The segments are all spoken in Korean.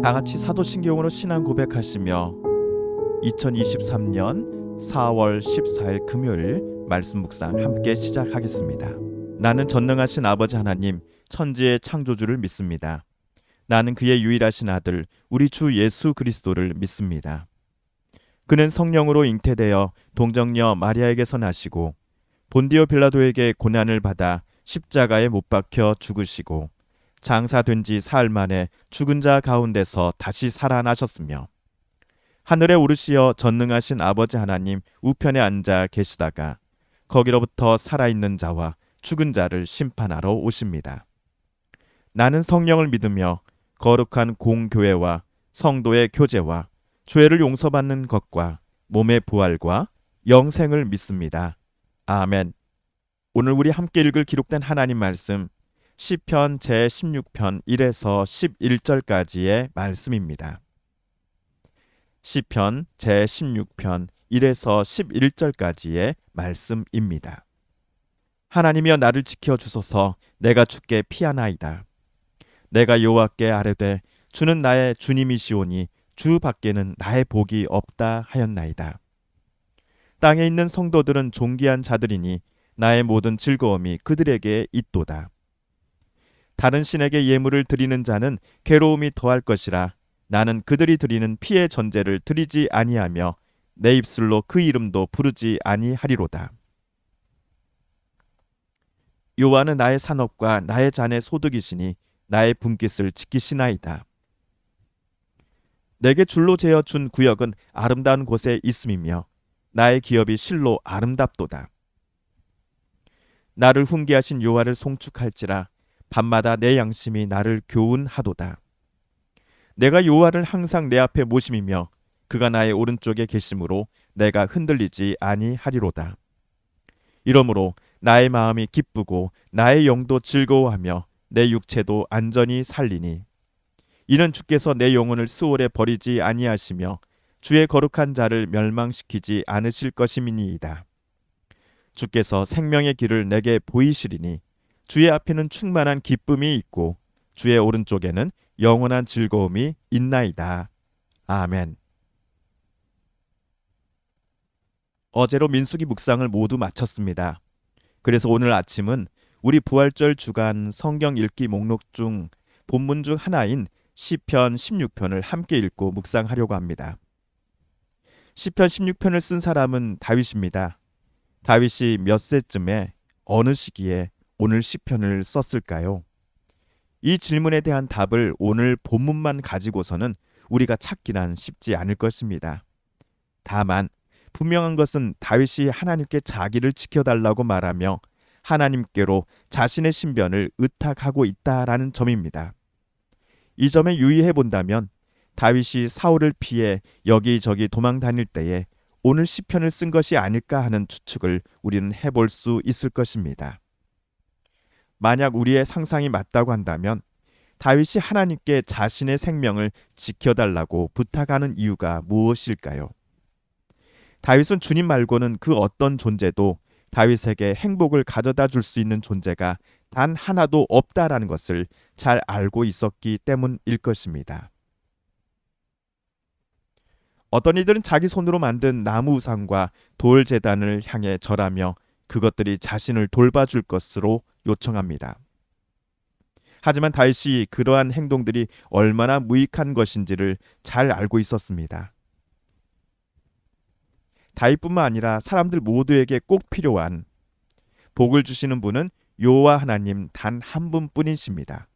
다 같이 사도신경으로 신앙 고백하시며 2023년 4월 14일 금요일 말씀 묵상 함께 시작하겠습니다. 나는 전능하신 아버지 하나님 천지의 창조주를 믿습니다. 나는 그의 유일하신 아들 우리 주 예수 그리스도를 믿습니다. 그는 성령으로 잉태되어 동정녀 마리아에게서 나시고 본디오 빌라도에게 고난을 받아 십자가에 못 박혀 죽으시고 장사된 지 사흘 만에 죽은 자 가운데서 다시 살아나셨으며 하늘에 오르시어 전능하신 아버지 하나님 우편에 앉아 계시다가 거기로부터 살아있는 자와 죽은 자를 심판하러 오십니다. 나는 성령을 믿으며 거룩한 공교회와 성도의 교제와 죄를 용서받는 것과 몸의 부활과 영생을 믿습니다. 아멘. 오늘 우리 함께 읽을 기록된 하나님 말씀 시편 제16편 1에서 11절까지의 말씀입니다. 시편 제16편 1에서 11절까지의 말씀입니다. 하나님이여 나를 지켜주소서. 내가 주께 피하나이다. 내가 여호와께 아뢰되 주는 나의 주님이시오니 주 밖에는 나의 복이 없다 하였나이다. 땅에 있는 성도들은 존귀한 자들이니 나의 모든 즐거움이 그들에게 있도다. 다른 신에게 예물을 드리는 자는 괴로움이 더할 것이라. 나는 그들이 드리는 피의 전제를 드리지 아니하며 내 입술로 그 이름도 부르지 아니하리로다. 여호와는 나의 산업과 나의 잔의 소득이시니 나의 분깃을 지키시나이다. 내게 줄로 재어 준 구역은 아름다운 곳에 있음이며 나의 기업이 실로 아름답도다. 나를 훈계하신 여호와를 송축할지라. 밤마다 내 양심이 나를 교훈하도다. 내가 여호와를 항상 내 앞에 모심이며 그가 나의 오른쪽에 계심으로 내가 흔들리지 아니하리로다. 이러므로 나의 마음이 기쁘고 나의 영도 즐거워하며 내 육체도 안전히 살리니 이는 주께서 내 영혼을 스올에 버리지 아니하시며 주의 거룩한 자를 멸망시키지 않으실 것임이니이다. 주께서 생명의 길을 내게 보이시리니 주의 앞에는 충만한 기쁨이 있고 주의 오른쪽에는 영원한 즐거움이 있나이다. 아멘. 어제로 민수기 묵상을 모두 마쳤습니다. 그래서 오늘 아침은 우리 부활절 주간 성경 읽기 목록 중 본문 중 하나인 시편 16편을 함께 읽고 묵상하려고 합니다. 시편 16편을 쓴 사람은 다윗입니다. 다윗이 몇 세쯤에 어느 시기에 오늘 시편을 썼을까요? 이 질문에 대한 답을 오늘 본문만 가지고서는 우리가 찾기란 쉽지 않을 것입니다. 다만 분명한 것은 다윗이 하나님께 자기를 지켜달라고 말하며 하나님께로 자신의 신변을 의탁하고 있다라는 점입니다. 이 점에 유의해 본다면 다윗이 사울을 피해 여기저기 도망 다닐 때에 오늘 시편을 쓴 것이 아닐까 하는 추측을 우리는 해볼 수 있을 것입니다. 만약 우리의 상상이 맞다고 한다면 다윗이 하나님께 자신의 생명을 지켜달라고 부탁하는 이유가 무엇일까요? 다윗은 주님 말고는 그 어떤 존재도 다윗에게 행복을 가져다 줄 수 있는 존재가 단 하나도 없다라는 것을 잘 알고 있었기 때문일 것입니다. 어떤 이들은 자기 손으로 만든 나무 우상과 돌 제단을 향해 절하며 그것들이 자신을 돌봐줄 것으로 요청합니다. 하지만 다윗이 그러한 행동들이 얼마나 무익한 것인지를 잘 알고 있었습니다. 다윗뿐만 아니라 사람들 모두에게 꼭 필요한 복을 주시는 분은 여호와 하나님 단 한 분뿐이십니다.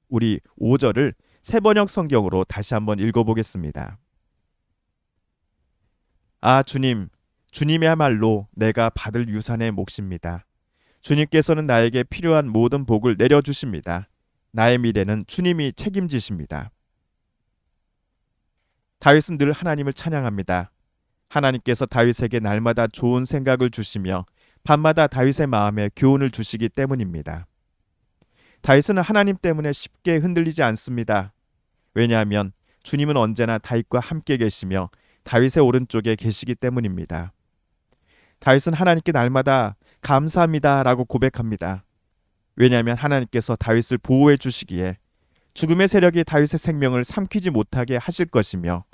우리 5절을 새번역 성경으로 다시 한번 읽어보겠습니다. 아 주님, 주님이야말로 내가 받을 유산의 몫입니다. 주님께서는 나에게 필요한 모든 복을 내려주십니다. 나의 미래는 주님이 책임지십니다. 다윗은 늘 하나님을 찬양합니다. 하나님께서 다윗에게 날마다 좋은 생각을 주시며 밤마다 다윗의 마음에 교훈을 주시기 때문입니다. 다윗은 하나님 때문에 쉽게 흔들리지 않습니다. 왜냐하면 주님은 언제나 다윗과 함께 계시며 다윗의 오른쪽에 계시기 때문입니다. 다윗은 하나님께 날마다 감사합니다 라고 고백합니다. 왜냐하면 하나님께서 다윗을 보호해 주시기에 죽음의 세력이 다윗의 생명을 삼키지 못하게 하실 것이며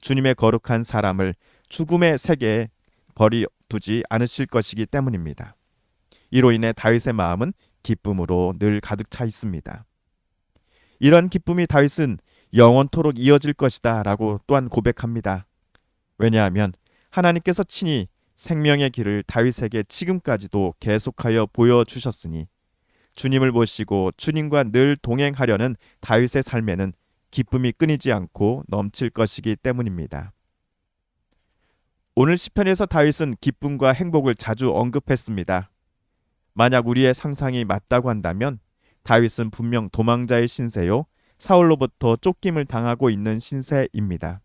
주님의 거룩한 사람을 죽음의 세계에 버려두지 않으실 것이기 때문입니다. 이로 인해 다윗의 마음은 기쁨으로 늘 가득 차 있습니다. 이러한 기쁨이 다윗은 영원토록 이어질 것이다 라고 또한 고백합니다. 왜냐하면 하나님께서 친히 생명의 길을 다윗에게 지금까지도 계속하여 보여주셨으니 주님을 모시고 주님과 늘 동행하려는 다윗의 삶에는 기쁨이 끊이지 않고 넘칠 것이기 때문입니다. 오늘 시편에서 다윗은 기쁨과 행복을 자주 언급했습니다. 만약 우리의 상상이 맞다고 한다면 다윗은 분명 도망자의 신세요, 사울로부터 쫓김을 당하고 있는 신세입니다.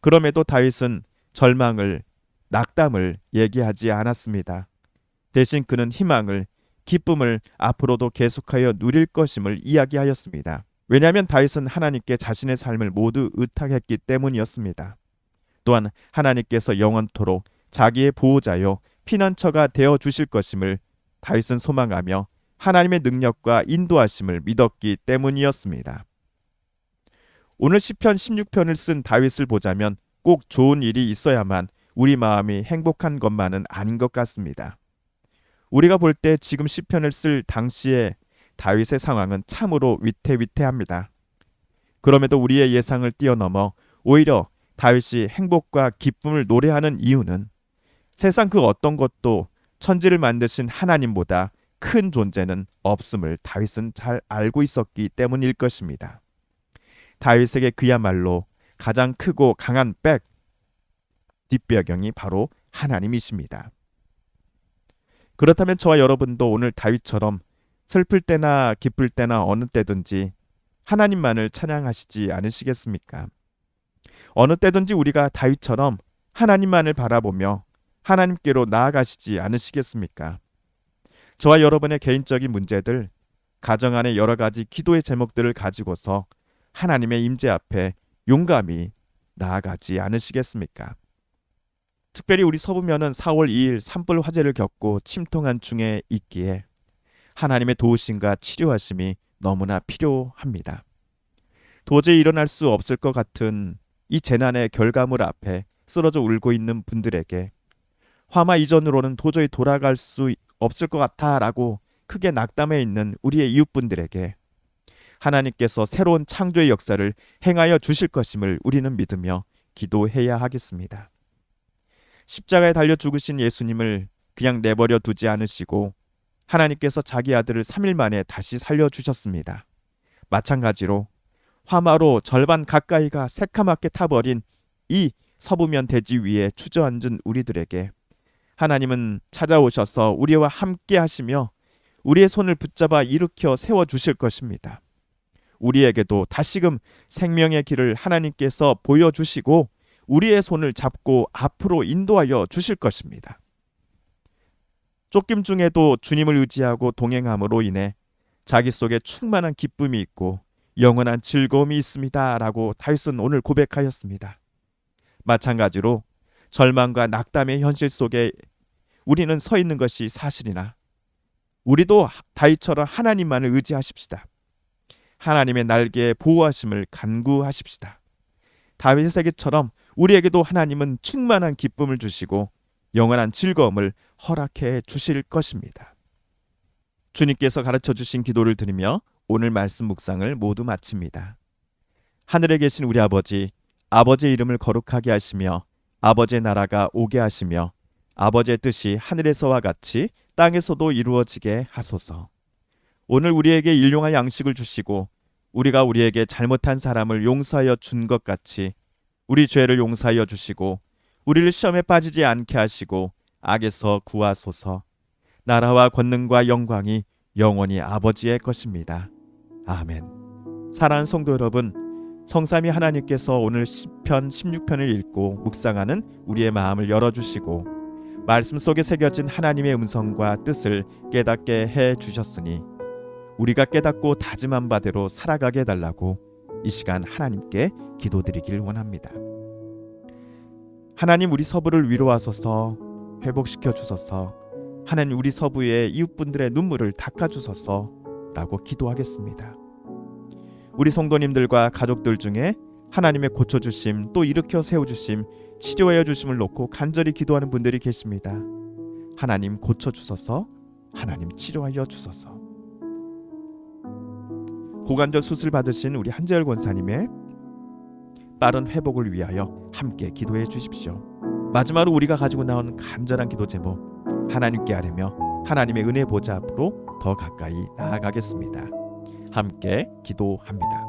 그럼에도 다윗은 절망을, 낙담을 얘기하지 않았습니다. 대신 그는 희망을, 기쁨을 앞으로도 계속하여 누릴 것임을 이야기하였습니다. 왜냐하면 다윗은 하나님께 자신의 삶을 모두 의탁했기 때문이었습니다. 또한 하나님께서 영원토록 자기의 보호자요 피난처가 되어 주실 것임을 다윗은 소망하며 하나님의 능력과 인도하심을 믿었기 때문이었습니다. 오늘 시편 16편을 쓴 다윗을 보자면 꼭 좋은 일이 있어야만 우리 마음이 행복한 것만은 아닌 것 같습니다. 우리가 볼 때 지금 시편을 쓸 당시의 다윗의 상황은 참으로 위태위태합니다. 그럼에도 우리의 예상을 뛰어넘어 오히려 다윗이 행복과 기쁨을 노래하는 이유는 세상 그 어떤 것도 천지를 만드신 하나님보다 큰 존재는 없음을 다윗은 잘 알고 있었기 때문일 것입니다. 다윗에게 그야말로 가장 크고 강한 뒷배경이 바로 하나님이십니다. 그렇다면 저와 여러분도 오늘 다윗처럼 슬플 때나 기쁠 때나 어느 때든지 하나님만을 찬양하시지 않으시겠습니까? 어느 때든지 우리가 다윗처럼 하나님만을 바라보며 하나님께로 나아가시지 않으시겠습니까? 저와 여러분의 개인적인 문제들, 가정 안의 여러 가지 기도의 제목들을 가지고서 하나님의 임재 앞에 용감히 나아가지 않으시겠습니까? 특별히 우리 서부면은 4월 2일 산불 화재를 겪고 침통한 중에 있기에 하나님의 도우심과 치료하심이 너무나 필요합니다. 도저히 일어날 수 없을 것 같은 이 재난의 결과물 앞에 쓰러져 울고 있는 분들에게 화마 이전으로는 도저히 돌아갈 수 없을 것 같아라고 크게 낙담해 있는 우리의 이웃분들에게 하나님께서 새로운 창조의 역사를 행하여 주실 것임을 우리는 믿으며 기도해야 하겠습니다. 십자가에 달려 죽으신 예수님을 그냥 내버려 두지 않으시고 하나님께서 자기 아들을 3일 만에 다시 살려주셨습니다. 마찬가지로 화마로 절반 가까이가 새카맣게 타버린 이 서부면 대지 위에 주저앉은 우리들에게 하나님은 찾아오셔서 우리와 함께 하시며 우리의 손을 붙잡아 일으켜 세워주실 것입니다. 우리에게도 다시금 생명의 길을 하나님께서 보여주시고 우리의 손을 잡고 앞으로 인도하여 주실 것입니다. 쫓김 중에도 주님을 의지하고 동행함으로 인해 자기 속에 충만한 기쁨이 있고 영원한 즐거움이 있습니다 라고 다윗은 오늘 고백하였습니다. 마찬가지로 절망과 낙담의 현실 속에 우리는 서 있는 것이 사실이나 우리도 다윗처럼 하나님만을 의지하십시다. 하나님의 날개에 보호하심을 간구하십시다. 다윗에게처럼 우리에게도 하나님은 충만한 기쁨을 주시고 영원한 즐거움을 허락해 주실 것입니다. 주님께서 가르쳐 주신 기도를 드리며 오늘 말씀 묵상을 모두 마칩니다. 하늘에 계신 우리 아버지, 아버지의 이름을 거룩하게 하시며 아버지의 나라가 오게 하시며 아버지의 뜻이 하늘에서와 같이 땅에서도 이루어지게 하소서. 오늘 우리에게 일용할 양식을 주시고 우리가 우리에게 잘못한 사람을 용서하여 준 것 같이 우리 죄를 용서하여 주시고 우리를 시험에 빠지지 않게 하시고 악에서 구하소서. 나라와 권능과 영광이 영원히 아버지의 것입니다. 아멘. 사랑하는 성도 여러분, 성삼위 하나님께서 오늘 시편 16편을 읽고 묵상하는 우리의 마음을 열어주시고 말씀 속에 새겨진 하나님의 음성과 뜻을 깨닫게 해주셨으니 우리가 깨닫고 다짐한 바대로 살아가게 해달라고 이 시간 하나님께 기도드리길 원합니다. 하나님, 우리 서부를 위로하소서, 회복시켜 주소서. 하나님, 우리 서부의 이웃분들의 눈물을 닦아주소서 라고 기도하겠습니다. 우리 성도님들과 가족들 중에 하나님의 고쳐주심, 또 일으켜 세워주심, 치료하여 주심을 놓고 간절히 기도하는 분들이 계십니다. 하나님 고쳐주소서, 하나님 치료하여 주소서. 고관절 수술 받으신 우리 한재열 권사님의 빠른 회복을 위하여 함께 기도해 주십시오. 마지막으로 우리가 가지고 나온 간절한 기도 제목, 하나님께 아뢰며 하나님의 은혜 보좌 앞으로 더 가까이 나아가겠습니다. 함께 기도합니다.